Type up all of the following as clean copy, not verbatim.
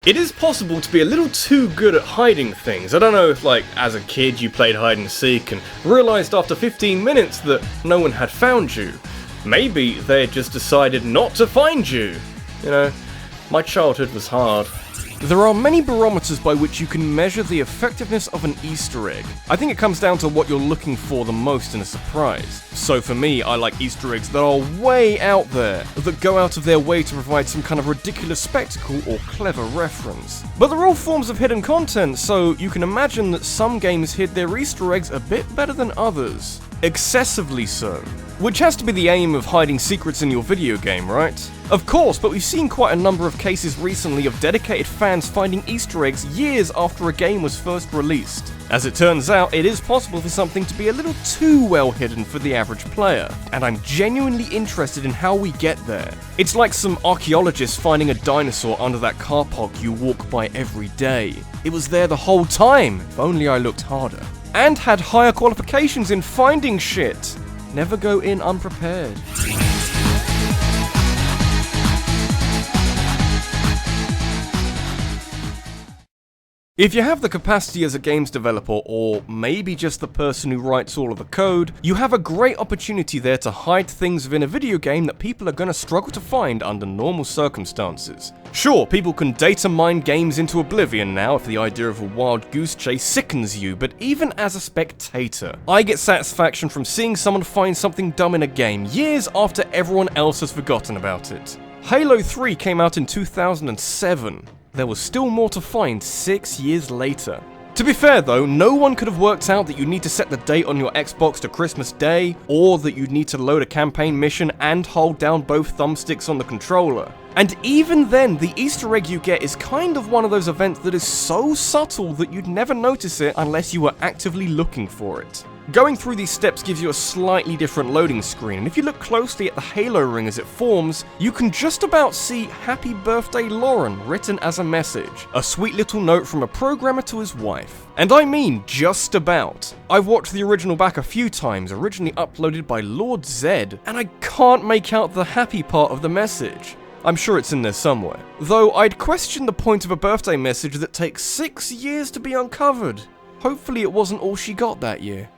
It is possible to be a little too good at hiding things. I don't know if, like, as a kid you played hide and seek and realised after 15 minutes that no one had found you. Maybe they had just decided not to find you. You know, my childhood was hard. There are many barometers by which you can measure the effectiveness of an Easter egg. I think it comes down to what you're looking for the most in a surprise. So for me, I like Easter eggs that are way out there, that go out of their way to provide some kind of ridiculous spectacle or clever reference. But they're all forms of hidden content, so you can imagine that some games hid their Easter eggs a bit better than others. Excessively so. Which has to be the aim of hiding secrets in your video game, right? Of course, but we've seen quite a number of cases recently of dedicated fans finding Easter eggs years after a game was first released. As it turns out, it is possible for something to be a little too well hidden for the average player, and I'm genuinely interested in how we get there. It's like some archaeologists finding a dinosaur under that car park you walk by every day. It was there the whole time, if only I looked harder. And had higher qualifications in finding shit. Never go in unprepared. If you have the capacity as a games developer, or maybe just the person who writes all of the code, you have a great opportunity there to hide things within a video game that people are going to struggle to find under normal circumstances. Sure, people can data mine games into oblivion now if the idea of a wild goose chase sickens you, but even as a spectator, I get satisfaction from seeing someone find something dumb in a game years after everyone else has forgotten about it. Halo 3 came out in 2007. There was still more to find 6 years later. To be fair though, no one could have worked out that you need to set the date on your Xbox to Christmas Day, or that you'd need to load a campaign mission and hold down both thumbsticks on the controller. And even then, the Easter egg you get is kind of one of those events that is so subtle that you'd never notice it unless you were actively looking for it. Going through these steps gives you a slightly different loading screen, and if you look closely at the halo ring as it forms, you can just about see "Happy Birthday Lauren" written as a message, a sweet little note from a programmer to his wife. And I mean just about. I've watched the original back a few times, originally uploaded by Lord Zed, and I can't make out the happy part of the message. I'm sure it's in there somewhere. Though I'd question the point of a birthday message that takes 6 years to be uncovered. Hopefully it wasn't all she got that year.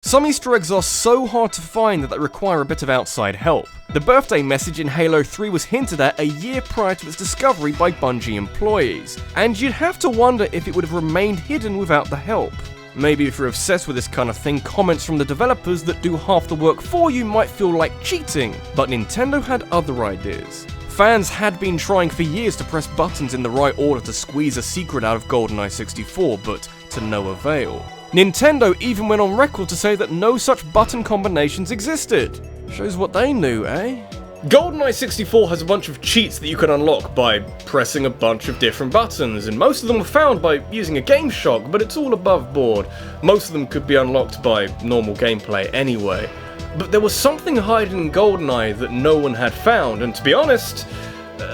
Some Easter eggs are so hard to find that they require a bit of outside help. The birthday message in Halo 3 was hinted at a year prior to its discovery by Bungie employees, and you'd have to wonder if it would have remained hidden without the help. Maybe if you're obsessed with this kind of thing, comments from the developers that do half the work for you might feel like cheating, but Nintendo had other ideas. Fans had been trying for years to press buttons in the right order to squeeze a secret out of GoldenEye 64, but to no avail. Nintendo even went on record to say that no such button combinations existed. Shows what they knew, eh? GoldenEye 64 has a bunch of cheats that you can unlock by pressing a bunch of different buttons, and most of them were found by using a Game Shock, but it's all above board. Most of them could be unlocked by normal gameplay anyway. But there was something hiding in GoldenEye that no one had found, and to be honest,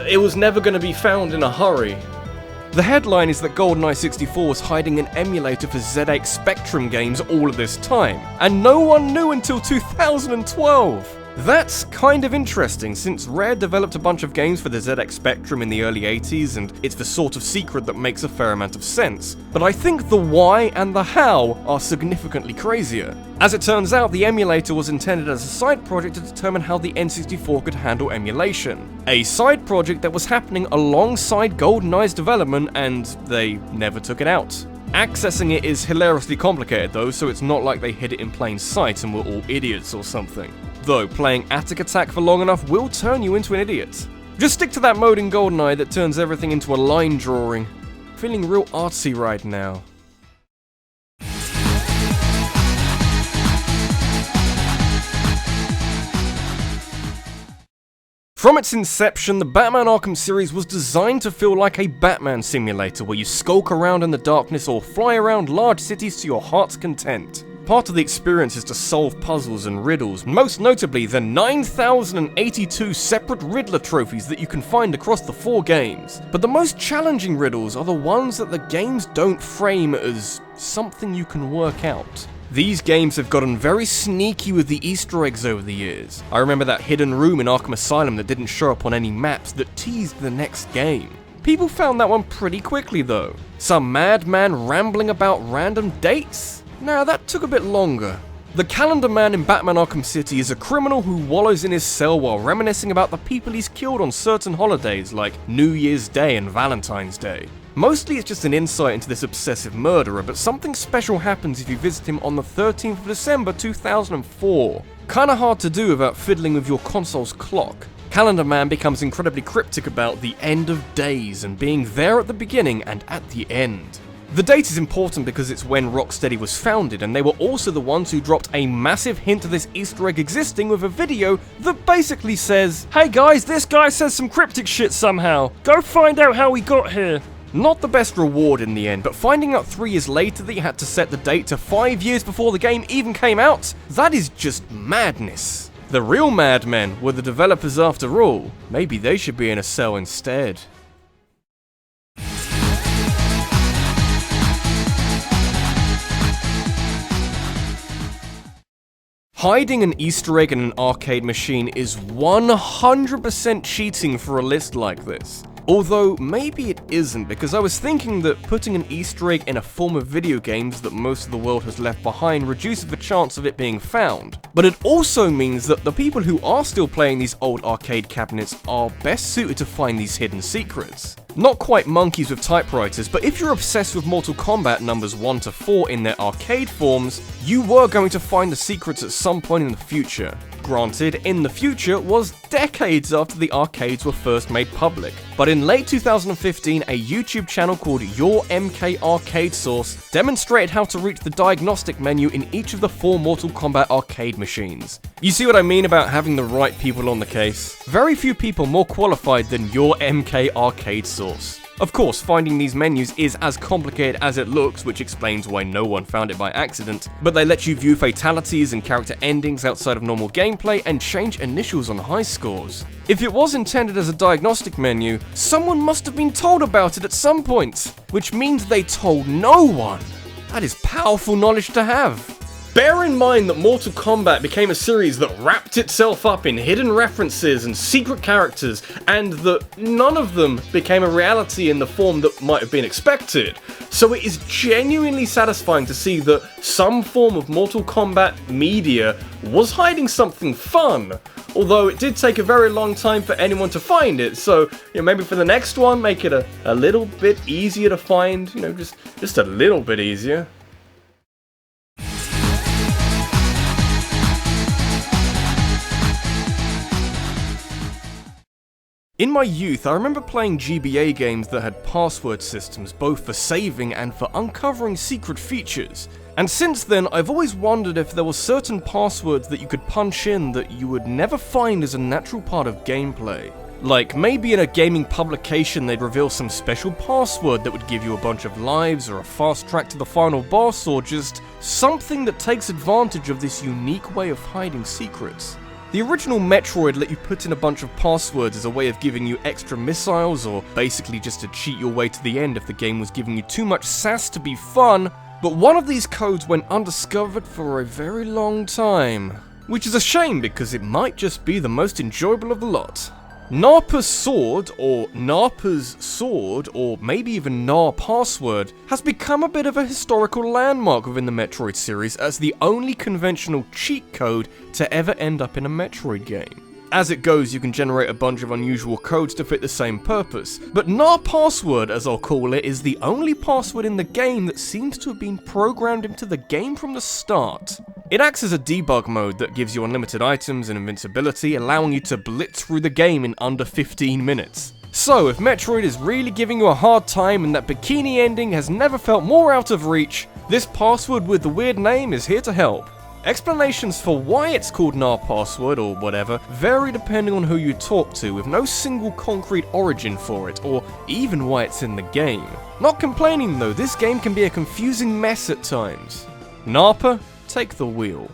it was never going to be found in a hurry. The headline is that GoldenEye 64 was hiding an emulator for ZX Spectrum games all of this time, and no one knew until 2012! That's kind of interesting, since Rare developed a bunch of games for the ZX Spectrum in the early 80s, and it's the sort of secret that makes a fair amount of sense. But I think the why and the how are significantly crazier. As it turns out, the emulator was intended as a side project to determine how the N64 could handle emulation. A side project that was happening alongside GoldenEye's development, and they never took it out. Accessing it is hilariously complicated though, so it's not like they hid it in plain sight and were all idiots or something. Though playing Attic Attack for long enough will turn you into an idiot. Just stick to that mode in GoldenEye that turns everything into a line drawing. Feeling real artsy right now. From its inception, the Batman Arkham series was designed to feel like a Batman simulator where you skulk around in the darkness or fly around large cities to your heart's content. Part of the experience is to solve puzzles and riddles, most notably the 9,082 separate Riddler trophies that you can find across the 4 games. But the most challenging riddles are the ones that the games don't frame as something you can work out. These games have gotten very sneaky with the Easter eggs over the years. I remember that hidden room in Arkham Asylum that didn't show up on any maps that teased the next game. People found that one pretty quickly though. Some madman rambling about random dates? Nah, that took a bit longer. The Calendar Man in Batman Arkham City is a criminal who wallows in his cell while reminiscing about the people he's killed on certain holidays like New Year's Day and Valentine's Day. Mostly it's just an insight into this obsessive murderer, but something special happens if you visit him on the 13th of December 2004. Kinda hard to do without fiddling with your console's clock. Calendar Man becomes incredibly cryptic about the end of days and being there at the beginning and at the end. The date is important because it's when Rocksteady was founded, and they were also the ones who dropped a massive hint of this Easter egg existing with a video that basically says, "Hey guys, this guy says some cryptic shit somehow. Go find out how he got here." Not the best reward in the end, but finding out 3 years later that you had to set the date to 5 years before the game even came out, that is just madness. The real madmen were the developers after all. Maybe they should be in a cell instead. Hiding an Easter egg in an arcade machine is 100% cheating for a list like this. Although, maybe it isn't, because I was thinking that putting an Easter egg in a form of video games that most of the world has left behind reduces the chance of it being found. But it also means that the people who are still playing these old arcade cabinets are best suited to find these hidden secrets. Not quite monkeys with typewriters, but if you're obsessed with Mortal Kombat numbers 1 to 4 in their arcade forms, you were going to find the secrets at some point in the future. Granted, in the future was decades after the arcades were first made public, but in late 2015 a YouTube channel called Your MK Arcade Source demonstrated how to reach the diagnostic menu in each of the 4 Mortal Kombat arcade machines. You see what I mean about having the right people on the case? Very few people more qualified than Your MK Arcade Source. Of course, finding these menus is as complicated as it looks, which explains why no one found it by accident, but they let you view fatalities and character endings outside of normal gameplay and change initials on high scores. If it was intended as a diagnostic menu, someone must have been told about it at some point, which means they told no one. That is powerful knowledge to have. Bear in mind that Mortal Kombat became a series that wrapped itself up in hidden references and secret characters, and that none of them became a reality in the form that might have been expected. So it is genuinely satisfying to see that some form of Mortal Kombat media was hiding something fun. Although it did take a very long time for anyone to find it, so maybe for the next one, make it a little bit easier to find, just a little bit easier. In my youth, I remember playing GBA games that had password systems both for saving and for uncovering secret features. And since then, I've always wondered if there were certain passwords that you could punch in that you would never find as a natural part of gameplay. Like, maybe in a gaming publication they'd reveal some special password that would give you a bunch of lives or a fast track to the final boss, or just something that takes advantage of this unique way of hiding secrets. The original Metroid let you put in a bunch of passwords as a way of giving you extra missiles, or basically just to cheat your way to the end if the game was giving you too much sass to be fun, but one of these codes went undiscovered for a very long time. Which is a shame because it might just be the most enjoyable of the lot. NARPA'S sword, or NARPA'S sword, or maybe even NARPA'Sword, has become a bit of a historical landmark within the Metroid series as the only conventional cheat code to ever end up in a Metroid game. As it goes, you can generate a bunch of unusual codes to fit the same purpose, but NARPA'Sword, as I'll call it, is the only password in the game that seems to have been programmed into the game from the start. It acts as a debug mode that gives you unlimited items and invincibility, allowing you to blitz through the game in under 15 minutes. So, if Metroid is really giving you a hard time and that bikini ending has never felt more out of reach, this password with the weird name is here to help. Explanations for why it's called NARPA'Sword or whatever vary depending on who you talk to, with no single concrete origin for it, or even why it's in the game. Not complaining though, this game can be a confusing mess at times. NARPA? take the wheel.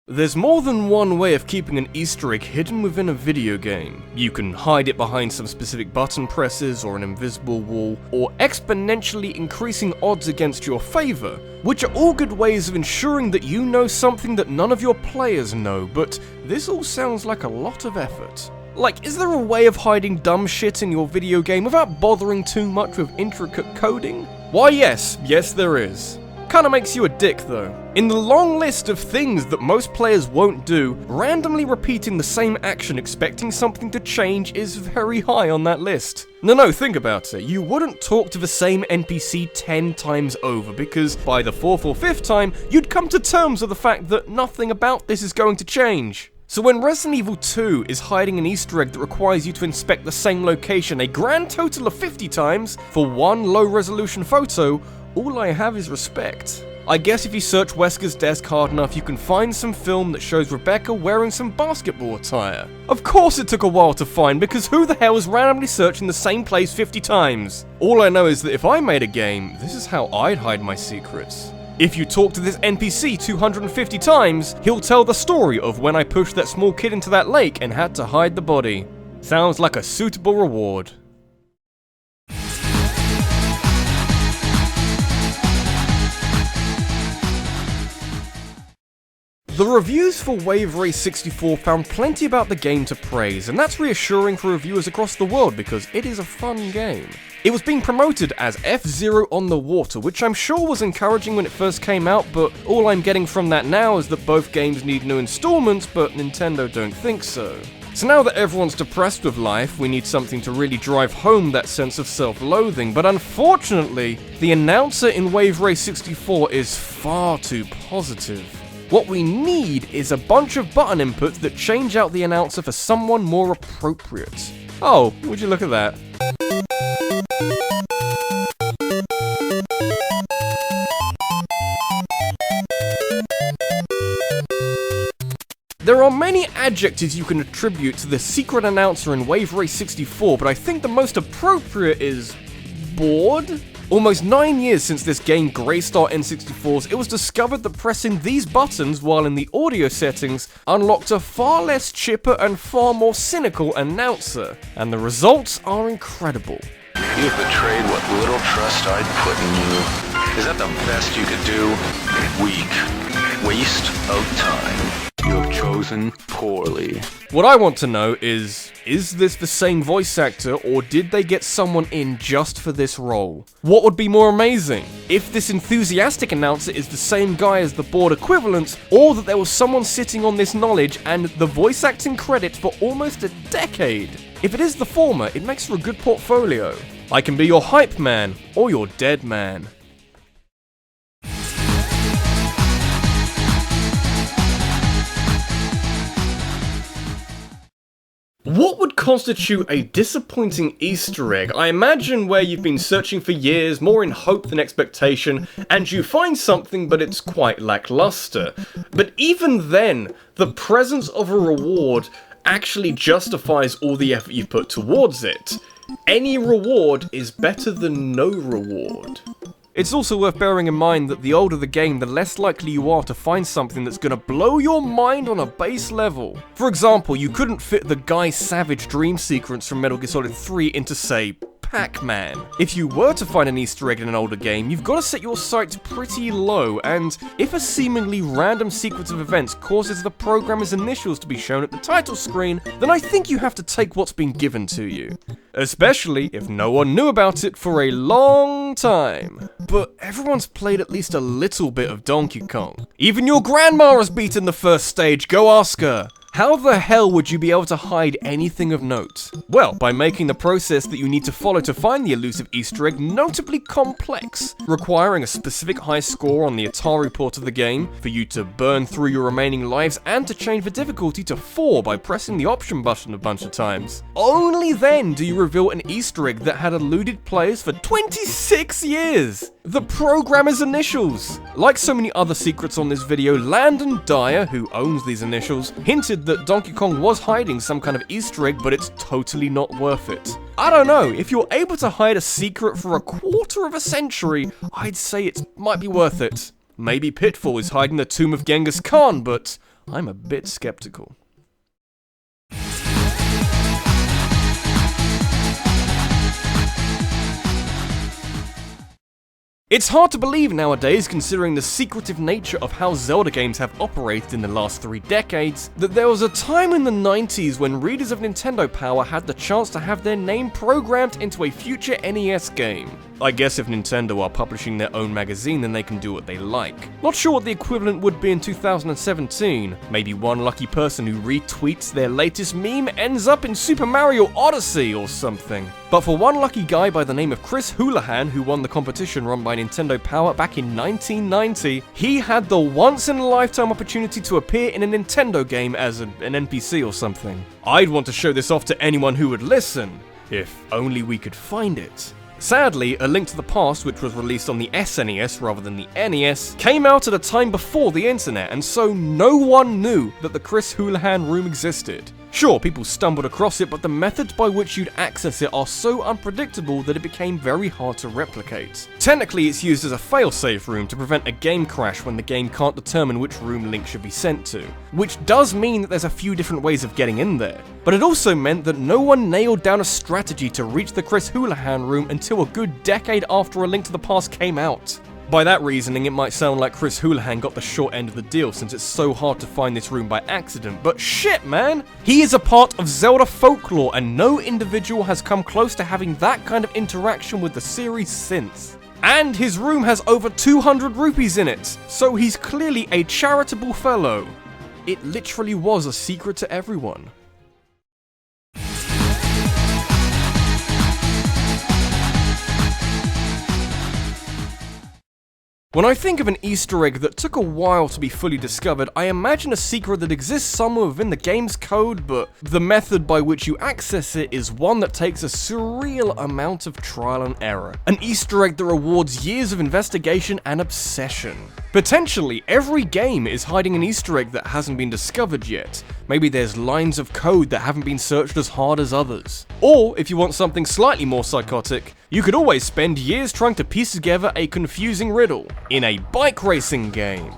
There's more than one way of keeping an Easter egg hidden within a video game. You can hide it behind some specific button presses or an invisible wall, or exponentially increasing odds against your favour, which are all good ways of ensuring that you know something that none of your players know, but this all sounds like a lot of effort. Like, is there a way of hiding dumb shit in your video game without bothering too much with intricate coding? Why yes, there is. Kinda makes you a dick though. In the long list of things that most players won't do, randomly repeating the same action expecting something to change is very high on that list. No, think about it. You wouldn't talk to the same NPC 10 times over because by the 4th or 5th time, you'd come to terms with the fact that nothing about this is going to change. So when Resident Evil 2 is hiding an Easter egg that requires you to inspect the same location a grand total of 50 times for one low-resolution photo, all I have is respect. I guess if you search Wesker's desk hard enough, you can find some film that shows Rebecca wearing some basketball attire. Of course it took a while to find, because who the hell is randomly searching the same place 50 times? All I know is that if I made a game, this is how I'd hide my secrets. If you talk to this NPC 250 times, he'll tell the story of when I pushed that small kid into that lake and had to hide the body. Sounds like a suitable reward. The reviews for Wave Race 64 found plenty about the game to praise, and that's reassuring for reviewers across the world because it is a fun game. It was being promoted as F-Zero on the water, which I'm sure was encouraging when it first came out, but all I'm getting from that now is that both games need new installments, but Nintendo don't think so. So now that everyone's depressed with life, we need something to really drive home that sense of self-loathing, but unfortunately, the announcer in Wave Race 64 is far too positive. What we need is a bunch of button inputs that change out the announcer for someone more appropriate. Oh, would you look at that? There are many adjectives you can attribute to the secret announcer in Wave Race 64, but I think the most appropriate is bored? Almost 9 years since this game graced our N64s, it was discovered that pressing these buttons while in the audio settings unlocked a far less chipper and far more cynical announcer, and the results are incredible. You've betrayed what little trust I'd put in you. Is that the best you could do? Weak. Waste of time. You have chosen poorly. What I want to know is this the same voice actor, or did they get someone in just for this role? What would be more amazing? If this enthusiastic announcer is the same guy as the board equivalent, or that there was someone sitting on this knowledge and the voice acting credit for almost a decade. If it is the former, it makes for a good portfolio. I can be your hype man, or your dead man. What would constitute a disappointing Easter egg? I imagine where you've been searching for years, more in hope than expectation, and you find something but it's quite lackluster. But even then, the presence of a reward actually justifies all the effort you've put towards it. Any reward is better than no reward. It's also worth bearing in mind that the older the game, the less likely you are to find something that's gonna blow your mind on a base level. For example, you couldn't fit the Guy Savage dream sequence from Metal Gear Solid 3 into, say, Pac-Man. If you were to find an Easter egg in an older game, you've got to set your sights pretty low, and if a seemingly random sequence of events causes the programmer's initials to be shown at the title screen, then I think you have to take what's been given to you. Especially if no one knew about it for a long time. But everyone's played at least a little bit of Donkey Kong. Even your grandma has beaten the first stage, go ask her! How the hell would you be able to hide anything of note? Well, by making the process that you need to follow to find the elusive Easter egg notably complex, requiring a specific high score on the Atari port of the game, for you to burn through your remaining lives, and to change the difficulty to 4 by pressing the option button a bunch of times. Only then do you reveal an Easter egg that had eluded players for 26 years! The programmer's initials! Like so many other secrets on this video, Landon Dyer, who owns these initials, hinted said that Donkey Kong was hiding some kind of Easter egg, but it's totally not worth it. I don't know, if you're able to hide a secret for a quarter of a century, I'd say it might be worth it. Maybe Pitfall is hiding the tomb of Genghis Khan, but I'm a bit skeptical. It's hard to believe nowadays, considering the secretive nature of how Zelda games have operated in the last 3 decades, that there was a time in the 90s when readers of Nintendo Power had the chance to have their name programmed into a future NES game. I guess if Nintendo are publishing their own magazine, then they can do what they like. Not sure what the equivalent would be in 2017. Maybe one lucky person who retweets their latest meme ends up in Super Mario Odyssey or something. But for one lucky guy by the name of Chris Houlihan, who won the competition run by Nintendo Power back in 1990, he had the once-in-a-lifetime opportunity to appear in a Nintendo game as an NPC or something. I'd want to show this off to anyone who would listen, if only we could find it. Sadly, A Link to the Past, which was released on the SNES rather than the NES, came out at a time before the internet, and so no one knew that the Chris Houlihan room existed. Sure, people stumbled across it, but the methods by which you'd access it are so unpredictable that it became very hard to replicate. Technically, it's used as a failsafe room to prevent a game crash when the game can't determine which room Link should be sent to, which does mean that there's a few different ways of getting in there. But it also meant that no one nailed down a strategy to reach the Chris Houlihan room until a good decade after A Link to the Past came out. By that reasoning, it might sound like Chris Houlihan got the short end of the deal since it's so hard to find this room by accident, but shit, man! He is a part of Zelda folklore, and no individual has come close to having that kind of interaction with the series since. And his room has over 200 rupees in it, so he's clearly a charitable fellow. It literally was a secret to everyone. When I think of an Easter egg that took a while to be fully discovered, I imagine a secret that exists somewhere within the game's code, but the method by which you access it is one that takes a surreal amount of trial and error. An Easter egg that rewards years of investigation and obsession. Potentially, every game is hiding an Easter egg that hasn't been discovered yet. Maybe there's lines of code that haven't been searched as hard as others. Or, if you want something slightly more psychotic, you could always spend years trying to piece together a confusing riddle in a bike racing game.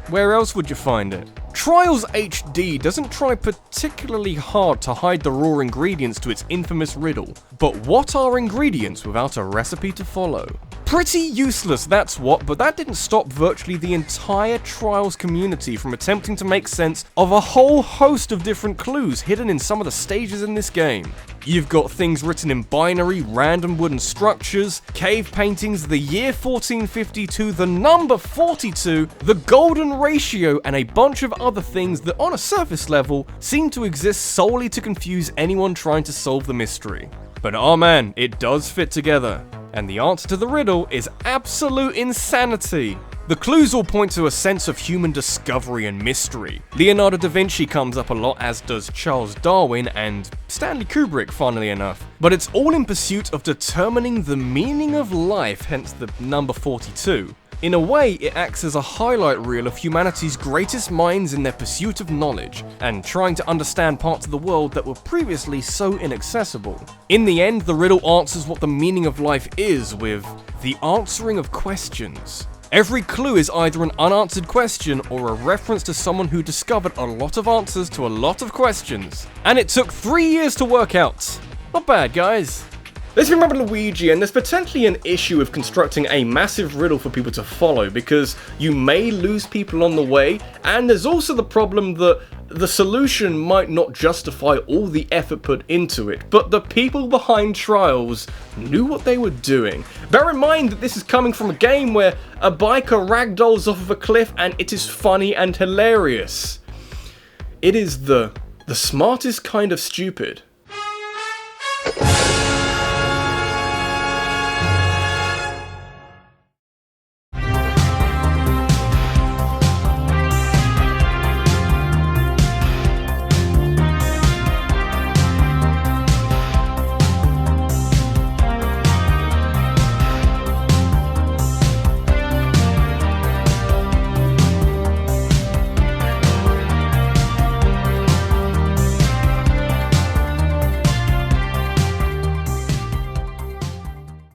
Where else would you find it? Trials HD doesn't try particularly hard to hide the raw ingredients to its infamous riddle, but what are ingredients without a recipe to follow? Pretty useless, that's what, but that didn't stop virtually the entire Trials community from attempting to make sense of a whole host of different clues hidden in some of the stages in this game. You've got things written in binary, random wooden structures, cave paintings, the year 1452, the number 42, the golden ratio, and a bunch of other things that on a surface level seem to exist solely to confuse anyone trying to solve the mystery. But oh man, it does fit together. And the answer to the riddle is absolute insanity. The clues all point to a sense of human discovery and mystery. Leonardo da Vinci comes up a lot, as does Charles Darwin and Stanley Kubrick, funnily enough. But it's all in pursuit of determining the meaning of life, hence the number 42. In a way, it acts as a highlight reel of humanity's greatest minds in their pursuit of knowledge, and trying to understand parts of the world that were previously so inaccessible. In the end, the riddle answers what the meaning of life is with the answering of questions. Every clue is either an unanswered question or a reference to someone who discovered a lot of answers to a lot of questions. And it took 3 years to work out. Not bad, guys. Let's remember Luigi, and there's potentially an issue with constructing a massive riddle for people to follow, because you may lose people on the way, and there's also the problem that the solution might not justify all the effort put into it, but the people behind Trials knew what they were doing. Bear in mind that this is coming from a game where a biker ragdolls off of a cliff and it is funny and hilarious. It is the smartest kind of stupid.